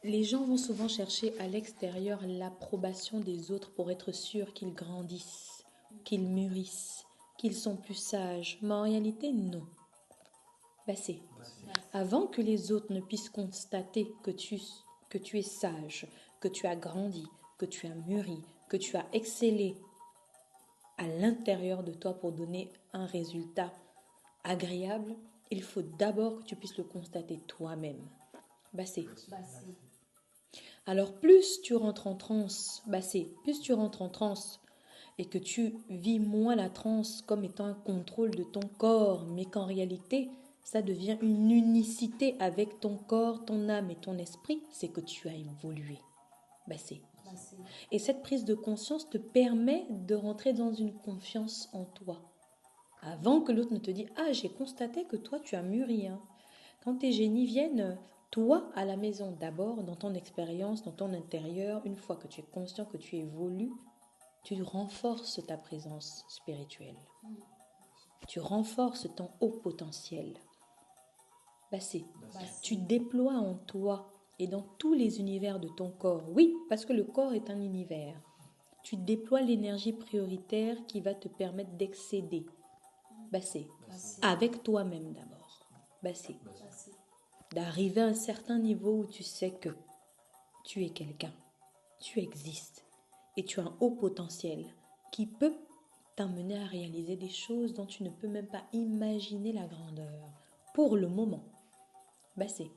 Les gens vont souvent chercher à l'extérieur l'approbation des autres pour être sûrs qu'ils grandissent, qu'ils mûrissent, qu'ils sont plus sages. Mais en réalité, non. C'est avant que les autres ne puissent constater que tu es sage, que tu as grandi, que tu as mûri, que tu as excellé à l'intérieur de toi pour donner un résultat agréable, il faut d'abord que tu puisses le constater toi-même. C'est. Alors plus tu rentres en transe, plus tu rentres en transe et que tu vis moins la transe comme étant un contrôle de ton corps, mais qu'en réalité, ça devient une unicité avec ton corps, ton âme et ton esprit, c'est que tu as évolué. C'est. Et cette prise de conscience te permet de rentrer dans une confiance en toi. Avant que l'autre ne te dise « Ah, j'ai constaté que toi, tu as mûri. Hein. » Quand tes génies viennent, toi, à la maison, d'abord, dans ton expérience, dans ton intérieur, une fois que tu es conscient que tu évolues, tu renforces ta présence spirituelle. Tu renforces ton haut potentiel. Tu déploies en toi et dans tous les univers de ton corps. Oui, parce que le corps est un univers. Tu déploies l'énergie prioritaire qui va te permettre d'excéder. Avec toi-même d'abord. D'arriver à un certain niveau où tu sais que tu es quelqu'un, tu existes et tu as un haut potentiel qui peut t'amener à réaliser des choses dont tu ne peux même pas imaginer la grandeur. Pour le moment. C'est.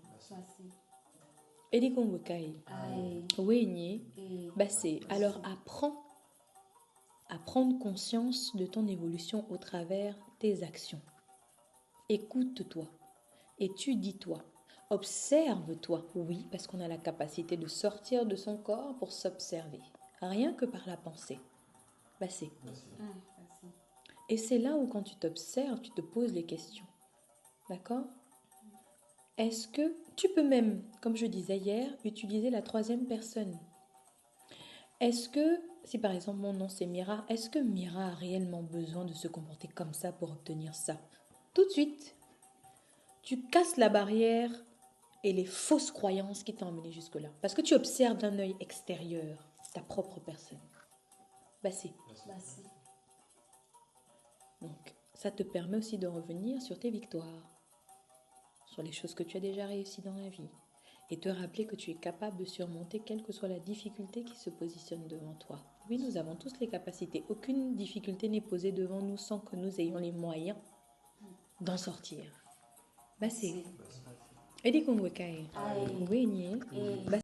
Alors apprends à prendre conscience de ton évolution au travers tes actions. Écoute-toi, étudie-toi, observe-toi. Oui, parce qu'on a la capacité de sortir de son corps pour s'observer, rien que par la pensée. C'est. Et c'est là où quand tu t'observes, tu te poses les questions. D'accord ? Est-ce que tu peux même, comme je disais hier, utiliser la troisième personne ? Est-ce que, si par exemple mon nom c'est Mira, est-ce que Mira a réellement besoin de se comporter comme ça pour obtenir ça ? Tout de suite, tu casses la barrière et les fausses croyances qui t'ont amené jusque-là. Parce que tu observes d'un œil extérieur ta propre personne. C'est. Donc, ça te permet aussi de revenir sur tes victoires, sur les choses que tu as déjà réussies dans la vie. Et te rappeler que tu es capable de surmonter quelle que soit la difficulté qui se positionne devant toi. Oui, nous avons tous les capacités. Aucune difficulté n'est posée devant nous sans que nous ayons les moyens d'en sortir. C'est. Et dit qu'on oui,